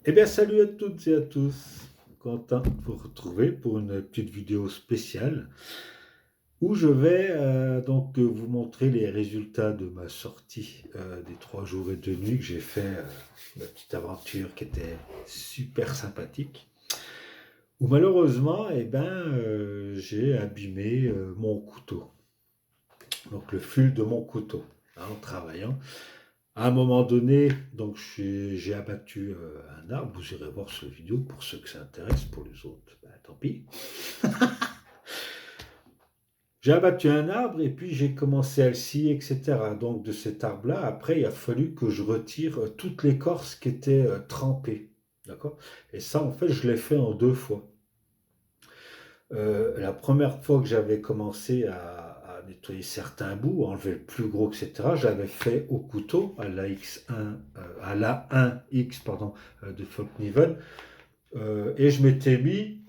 Eh bien, salut à toutes et à tous. Content de vous retrouver pour une petite vidéo spéciale où je vais vous montrer les résultats de ma sortie des 3 jours et 2 nuits que j'ai fait, une petite aventure qui était super sympathique. Où malheureusement, j'ai abîmé mon couteau, donc le fil de mon couteau, en travaillant. À un moment donné, j'ai abattu un arbre. Vous irez voir sur la vidéo pour ceux que ça intéresse, pour les autres, tant pis. J'ai abattu un arbre et puis j'ai commencé à le scier, etc. Donc de cet arbre-là, après, il a fallu que je retire toute l'écorce qui était trempée. D'accord. Et ça, en fait, je l'ai fait en 2 fois. La première fois que j'avais commencé à nettoyer certains bouts, enlever le plus gros, etc., j'avais fait au couteau, à la X1, à la 1X, pardon, de Folkniven, et je m'étais mis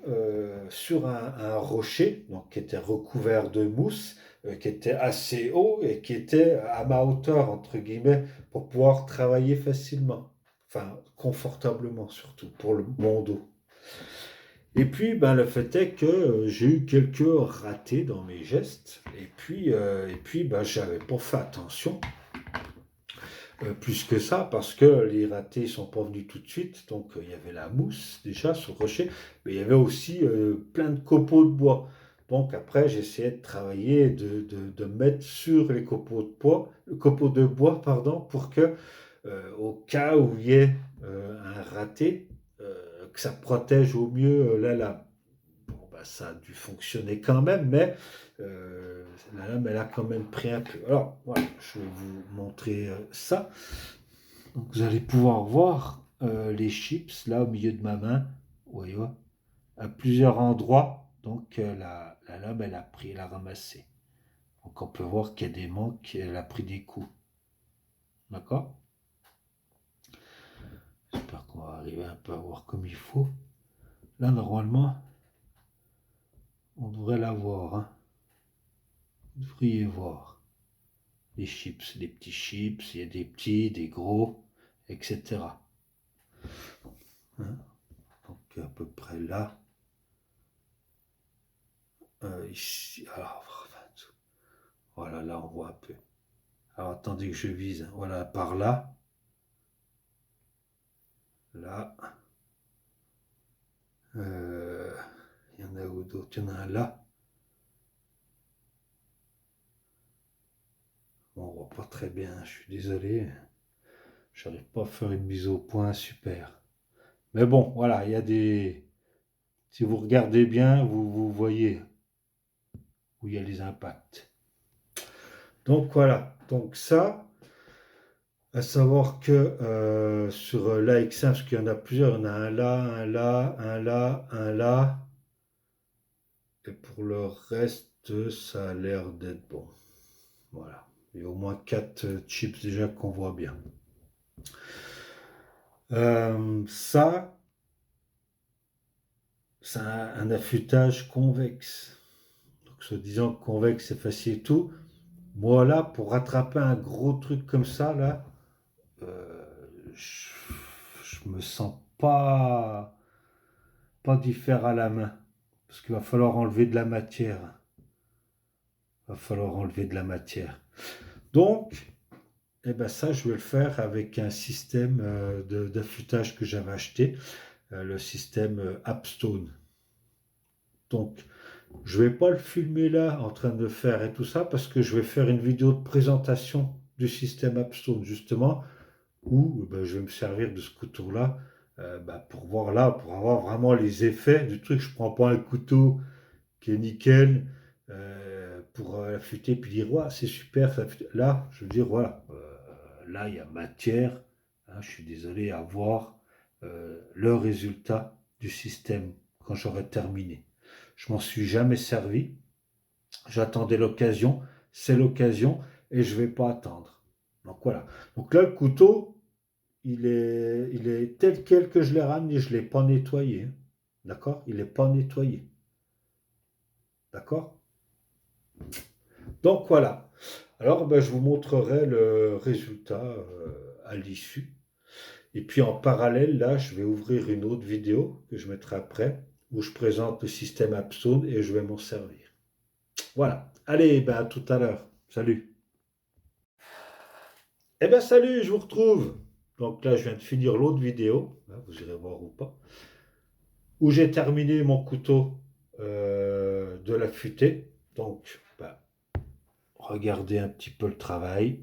sur un rocher, donc, qui était recouvert de mousse, qui était assez haut et qui était à ma hauteur, entre guillemets, pour pouvoir travailler facilement, enfin confortablement surtout, pour mon dos. Et puis, le fait est que j'ai eu quelques ratés dans mes gestes. Et puis, j'avais pas fait attention plus que ça, parce que les ratés sont pas venus tout de suite. Donc, il y avait la mousse déjà sur le rocher, mais il y avait aussi plein de copeaux de bois. Donc, après, j'essayais de travailler, de mettre sur les copeaux de bois, pardon, pour que, au cas où il y ait un raté, que ça protège au mieux la lame. Bon, ça a dû fonctionner quand même, mais la lame, elle a quand même pris un peu. Alors, voilà, je vais vous montrer ça. Donc, vous allez pouvoir voir les chips, là, au milieu de ma main. Vous voyez, à plusieurs endroits. Donc, la lame, elle a ramassé. Donc, on peut voir qu'il y a des manques, elle a pris des coups. D'accord. J'espère qu'on va arriver un peu à voir comme il faut. Là, normalement, on devrait la voir, hein. Vous devriez voir. Les chips, les petits chips, il y a des petits, des gros, etc. Hein. Donc à peu près là. Ici, alors, voilà, là on voit un peu. Alors attendez que je vise. Voilà, par là. Là. Il y en a où d'autres? Il y en a un là. Bon, on voit pas très bien, je suis désolé. J'arrive pas à faire une mise au point super. Mais bon, voilà, il y a des. Si vous regardez bien, vous voyez où il y a les impacts. Donc voilà, donc ça, à savoir que sur l'AX1, parce qu'il y en a plusieurs, il y en a un là, un là, un là, un là, et pour le reste, ça a l'air d'être bon. Voilà, il y a au moins 4 chips déjà qu'on voit bien. Ça, c'est un affûtage convexe. Donc, se disant que convexe, c'est facile et tout. Moi, là, pour rattraper un gros truc comme ça, là, euh, je, je me sens pas d'y faire à la main. Parce qu'il va falloir enlever de la matière. Il va falloir enlever de la matière. Donc, ça, je vais le faire avec un système d'affûtage que j'avais acheté, le système Appstone. Donc, je ne vais pas le filmer là en train de faire et tout ça parce que je vais faire une vidéo de présentation du système Appstone justement où je vais me servir de ce couteau-là pour voir là, pour avoir vraiment les effets du truc. Je ne prends pas un couteau qui est nickel pour affûter puis dire ouais, c'est super. Ça affûte. Là, je veux dire voilà, là il y a matière. Hein, je suis désolé à voir le résultat du système quand j'aurai terminé. Je m'en suis jamais servi. J'attendais l'occasion, c'est l'occasion et je ne vais pas attendre. Donc voilà. Donc là, le couteau, il est tel quel que je l'ai ramené, je ne l'ai pas nettoyé. Hein. D'accord. Il n'est pas nettoyé. D'accord. Donc voilà. Alors je vous montrerai le résultat à l'issue. Et puis en parallèle, là, je vais ouvrir une autre vidéo que je mettrai après, où je présente le système Appstone et je vais m'en servir. Voilà. Allez, ben à tout à l'heure. Salut. Eh ben salut, je vous retrouve. Donc là, je viens de finir l'autre vidéo, là, vous irez voir ou pas, où j'ai terminé mon couteau de la futaie. Donc, ben, regardez un petit peu le travail.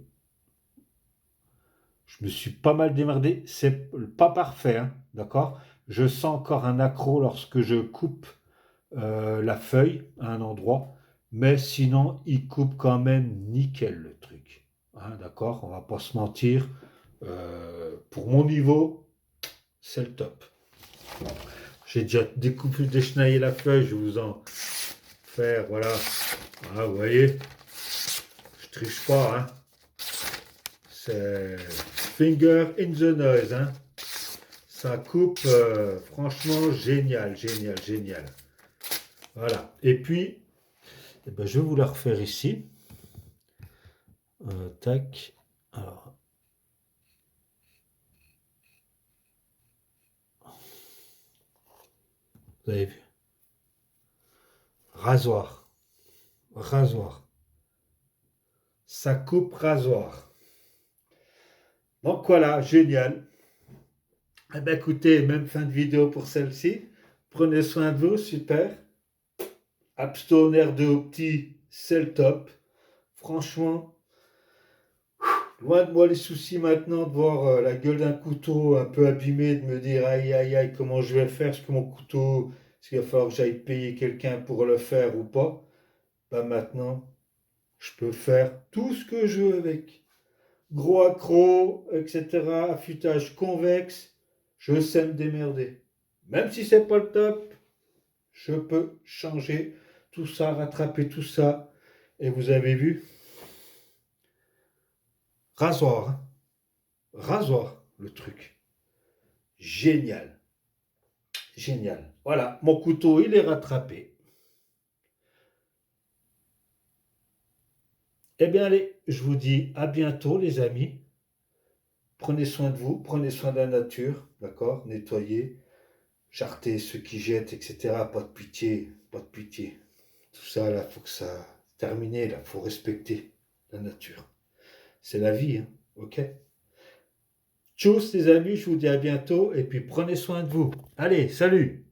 Je me suis pas mal démerdé. C'est pas parfait, hein, d'accord? Je sens encore un accroc lorsque je coupe la feuille à un endroit, mais sinon, il coupe quand même nickel le truc. Hein, d'accord? On va pas se mentir. Pour mon niveau, c'est le top. J'ai déjà découpé, déchenaillé la feuille, je vais vous en faire, voilà. Ah, vous voyez, je triche pas, hein. C'est finger in the noise, hein. Ça coupe, franchement, génial, génial, génial. Voilà. Et puis, eh ben, je vais vous la refaire ici. Tac. Alors. Vous avez vu? Rasoir. Rasoir. Ça coupe rasoir. Donc voilà, génial. Eh ben écoutez, même fin de vidéo pour celle-ci. Prenez soin de vous, super. Appstone R2 Opti, c'est le top. Franchement, loin de moi les soucis maintenant de voir la gueule d'un couteau un peu abîmé, de me dire aïe aïe aïe, comment je vais faire, est-ce que mon couteau, est-ce qu'il va falloir que j'aille payer quelqu'un pour le faire ou pas. Ben maintenant, je peux faire tout ce que je veux avec. Gros accro, etc., affûtage convexe, je sais me démerder. Même si c'est pas le top, je peux changer tout ça, rattraper tout ça. Et vous avez vu, rasoir, hein. Rasoir, le truc. Génial, génial. Voilà, mon couteau, il est rattrapé. Eh bien, allez, je vous dis à bientôt, les amis. Prenez soin de vous, prenez soin de la nature, d'accord? Nettoyez, chartez ceux qui jettent, etc. Pas de pitié, pas de pitié. Tout ça, là, faut que ça termine, là, faut respecter la nature. C'est la vie, hein, ok? Tchuss les amis, je vous dis à bientôt et puis prenez soin de vous. Allez, salut!